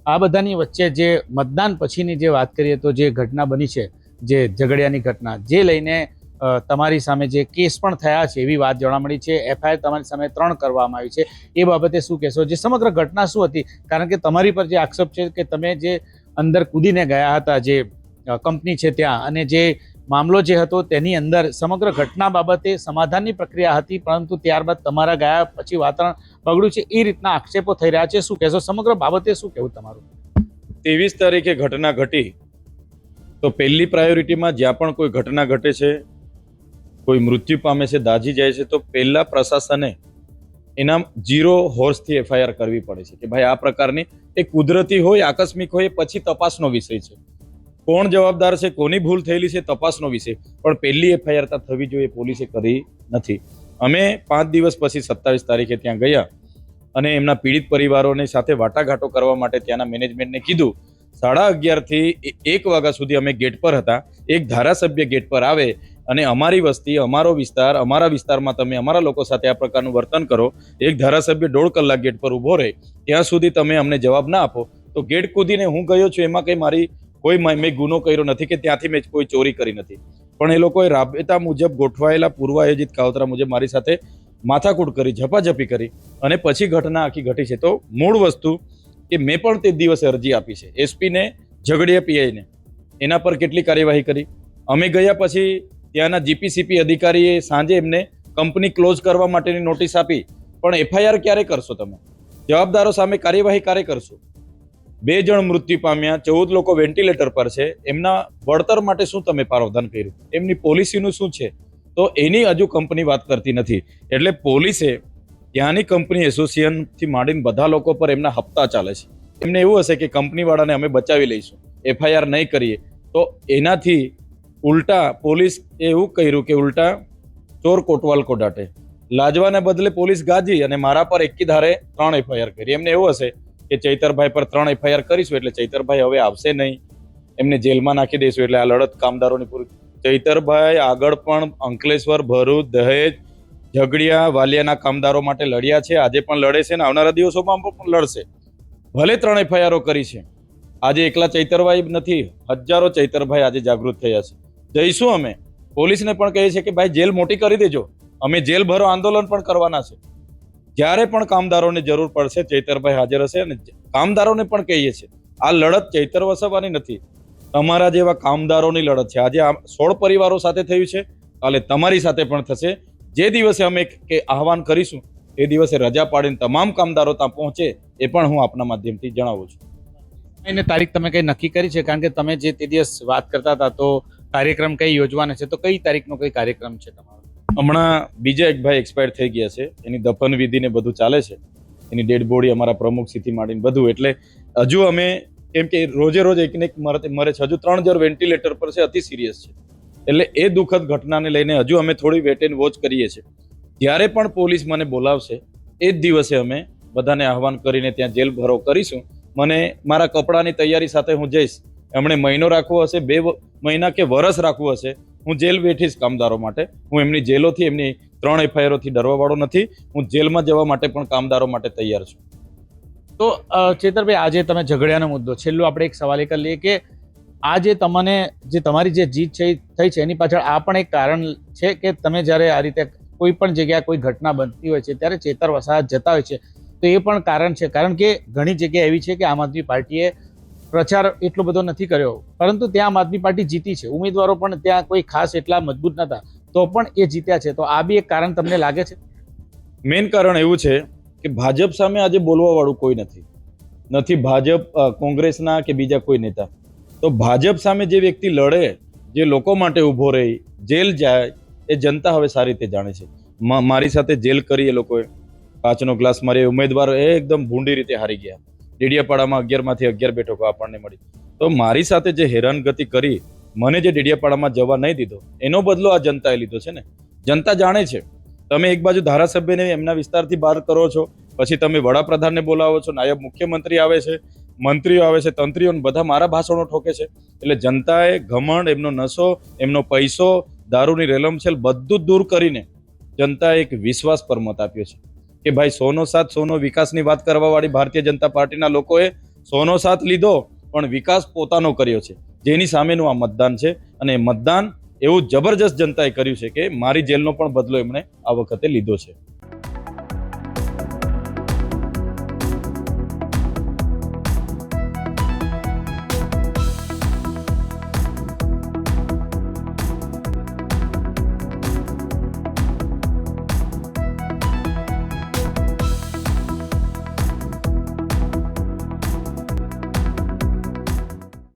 આ બધાની વચ્ચે જે મતદાન પછીની જે વાત કરીએ તો જે ઘટના બની છે, જે ઝઘડિયાની ઘટના, જે લઈને તમારી સામે જે કેસ પણ થયા છે એવી વાત જાણવા મળી છે, એફઆઈઆર તમારી સામે 3 કરવામાં આવી છે, એ બાબતે શું કહેશો? જે સમગ્ર ઘટના શું હતી? કારણ કે તમારી પર જે આક્ષેપ છે કે તમે જે અંદર કૂદીને ગયા હતા જે કંપની છે ત્યાં, અને જે મામલો જે હતો તેની અંદર સમગ્ર ઘટના બાબતે સમાધાનની પ્રક્રિયા હતી, પરંતુ ત્યારબાદ તમારા ગયા પછી વાતાવરણ બગડ્યું છે, એ રીતના આક્ષેપો થઈ રહ્યા છે. શું કહેશો સમગ્ર બાબતે? શું કહેવું તમારું? 23 તારીખે ઘટના ઘટી તો પહેલી પ્રાયોરિટીમાં જ્યાં પણ કોઈ ઘટના ઘટે છે, કોઈ મૃત્યુ પામે છે, દાઝી જાય છે, તો પહેલા પ્રશાસને એના 0 હોર્સથી એફઆઈઆર કરવી પડે છે કે ભાઈ આ પ્રકારની એ કુદરતી હોય, આકસ્મિક હોય, પછી તપાસનો વિષય છે. કોણ જવાબદાર છે, કોની ભૂલ થયેલી છે, તપાસનો વિષય. પણ પહેલી એફઆઈઆર તો થવી જોઈએ, પોલીસે કરી નથી. અમે 5 દિવસ પછી 27 તારીખે ત્યાં ગયા અને એમના પીડિત પરિવારોની સાથે વાટાઘાટો કરવા માટે ત્યાંના મેનેજમેન્ટને કીધું. 11:30 થી 1 વાગ્યા સુધી અમે ગેટ પર હતા. એક ધારાસભ્ય ગેટ પર આવે અને અમારી વસ્તી, અમારો વિસ્તાર, અમારા વિસ્તારમાં તમે અમારા લોકો સાથે આ પ્રકારનું વર્તન કરો, એક ધારાસભ્ય 1.5 કલાક ગેટ પર ઊભો રહે, ત્યાં સુધી તમે અમને જવાબ ના આપો, તો ગેટ કૂદીને હું ગયો છું, એમાં કંઈ મારી મેં ગુનો કર્યો નથી કે ત્યાંથી મેં કોઈ ચોરી કરી નથી. પણ એ લોકોએ રાબેતા મુજબ ગોઠવાયેલા પૂર્વાયોજિત કાવતરા મુજબ મારી સાથે માથાકૂટ કરી, ઝપાઝપી કરી અને પછી ઘટના આખી ઘટી છે. તો મૂળ વસ્તુ કે મેં પણ તે દિવસે અરજી આપી છે એસપીને, ઝઘડિયા પીઆઈને, એના પર કેટલી કાર્યવાહી કરી. અમે ગયા પછી ત્યાંના જીપીસીપી અધિકારીએ સાંજે એમને કંપની ક્લોઝ કરવા માટેની નોટિસ આપી, પણ એફઆઈઆર ક્યારે કરશો? તમે જવાબદારો સામે કાર્યવાહી ક્યારે કરશો? 2 જણ મૃત્યુ પામ્યા, 14 લોકો વેન્ટિલેટર પર છે, એમના વળતર માટે શું તમે પ્રાવધાન કર્યું? એમની પોલિસીનું શું છે? તો એની હજુ કંપની વાત કરતી નથી. એટલે પોલીસે ત્યાંની કંપની એસોસિએશનથી માંડીને બધા લોકો પર એમના હપ્તા ચાલે છે. એમને એવું હશે કે કંપનીવાળાને અમે બચાવી લઈશું, એફઆઈઆર નહીં કરીએ, તો એનાથી ઉલટા પોલીસ એવું કર્યું કે ઉલટા ચોર કોટવાલ કો ડાંટે. લાજવાને બદલે પોલીસ ગાજી અને મારા પર એકી ધારે 3 એફઆઈઆર કરી. એમને એવું હશે કે ચૈતરભાઈ પર 3 એફઆઈઆર કરીશું એટલે ચૈતરભાઈ હવે આવશે નહીં, એમને જેલમાં નાખી દઈશું, એટલે આ લડત કામદારોની પૂરી. ચૈતરભાઈ આગળ પણ અંકલેશ્વર, ભરૂચ, દહેજ, ઝઘડિયા, વાલિયાના કામદારો માટે લડ્યા છે, આજે પણ લડે છે અને આવનારા દિવસોમાં પણ લડશે. ભલે 3 એફઆઈઆરો કરી છે. આજે એકલા ચૈતરભાઈ નથી, હજારો ચૈતરભાઈ આજે જાગૃત થયા છે. જઈશું અમે, પોલીસને પણ કહીએ છીએ કે ભાઈ જેલ મોટી કરી દેજો, અમે જેલ ભરો આંદોલન પણ કરવાના છે. જ્યારે પણ કામદારોને જરૂર પડશે ચૈતરભાઈ હાજર હશે. અને કામદારોને પણ કહીએ છીએ આ લડત ચૈતર વસાવવાની નથી, તમારા જેવા કામદારોની લડત છે. આજે 16 પરિવારો સાથે થયું છે, કાલે તમારી સાથે પણ થશે. જે દિવસે અમે કે આહવાન કરીશું એ દિવસે રજા પાડીને તમામ કામદારો ત્યાં પહોંચે, એ પણ હું આપના માધ્યમથી જણાવું છું. એને તારીખ તમે કઈ નક્કી કરી છે? કારણ કે તમે જે તે દિવસ વાત કરતા હતા તો કાર્યક્રમ કઈ યોજવાના છે, તો કઈ તારીખનો કઈ કાર્યક્રમ છે તમારો? હમણાં બીજા એક ભાઈ એક્સપાયર થઈ ગયા છે, એની દફન વિધિ ને બધું ચાલે છે, એની ડેડ બોડી અમારા પ્રમુખ સિટી માંડીને બધું. એટલે હજુ અમે, કેમ કે રોજે રોજ એકને એક મરે છે, હજુ 3 જણ વેન્ટિલેટર પર છે, અતિ સિરિયસ છે. એટલે એ દુઃખદ ઘટનાને લઈને હજુ અમે થોડી વેટ એન્ડ વોચ કરીએ છીએ. જ્યારે પણ પોલીસ મને બોલાવશે એ જ દિવસે અમે બધાને આહવાન કરીને ત્યાં જેલ ભરો કરીશું. મને મારા કપડાની તૈયારી સાથે હું જઈશ. એમણે મહિનો રાખવો હશે, 2 મહિના કે વર્ષ રાખવું હશે, હું જેલ બેઠીશ કામદારો માટે. હું એમની જેલોથી, એમની 3 એફઆઈઆરોથી ડરવાવાળો નથી. હું જેલમાં જવા માટે પણ કામદારો માટે તૈયાર છું. તો ચેતરભાઈ, આજે તમે ઝઘડિયાનો મુદ્દો, છેલ્લું આપણે એક સવાલ એ કરી લઈએ કે આ જે તમને જે તમારી જે જીત છે થઈ છે, એની પાછળ આ પણ એક કારણ છે કે તમે જ્યારે આ રીતે કોઈ પણ જગ્યાએ કોઈ ઘટના બનતી હોય છે ત્યારે ચેતર વસાહત જતા હોય છે, તો એ પણ કારણ છે. કારણ કે ઘણી જગ્યા એવી છે કે આમ આદમી પાર્ટીએ પ્રચાર એટલો બધો નથી કર્યો, પરંતુ ત્યાં આમ આદમી પાર્ટી જીતી છે, ઉમેદવારો પણ ત્યાં કોઈ ખાસ એટલા મજબૂત નતા, તો પણ એ જીત્યા છે. તો આ બી એક કારણ તમને લાગે છે? મેઇન કારણ એવું છે કે ભાજપ સામે આજે બોલવા વાળું કોઈ નથી. ભાજપ, કોંગ્રેસના કે બીજા કોઈ નેતા. તો ભાજપ સામે જે વ્યક્તિ લડે, જે લોકો માટે ઊભો રહી, જેલ જાય, એ જનતા હવે સારી રીતે જાણે છે. મારી સાથે જેલ કરી એ લોકોએ, 5નો ગ્લાસ મારી ઉમેદવાર એકદમ ભૂંડી રીતે હારી ગયા. ડેડિયાપાડામાં 11માંથી 11 બેઠકો આપણને મળી. તો મારી સાથે જે હેરાનગતિ કરી, મને જે ડેડિયાપાડામાં જવા નહીં દીધો, એનો બદલો આ જનતાએ લીધો છે ને. જનતા જાણે છે. તમે એક બાજુ ધારાસભ્યને એમના વિસ્તારથી બહાર કરો છો, પછી તમે વડાપ્રધાનને બોલાવો છો, નાયબ મુખ્યમંત્રી આવે છે, મંત્રીઓ આવે છે, તંત્રીઓ, બધા મારા ભાષણો ઠોકે છે. એટલે જનતાએ ઘમંડ, એમનો નશો, એમનો પૈસો, દારૂની રેલમછેલ બધું જ દૂર કરીને જનતાએ એક વિશ્વાસ પર મત આપ્યો છે કે ભાઈ 100નો સાથ 100નો વિકાસની વાત કરવા વાળી ભારતીય જનતા પાર્ટીના લોકોએ 100નો સાથ લીધો પણ વિકાસ પોતાનો કર્યો છે, જેની સામેનું આ મતદાન છે. અને મતદાન એવું જબરજસ્ત જનતાએ કર્યું છે કે મારી જેલનો પણ બદલો એમણે આ વખતે લીધો છે.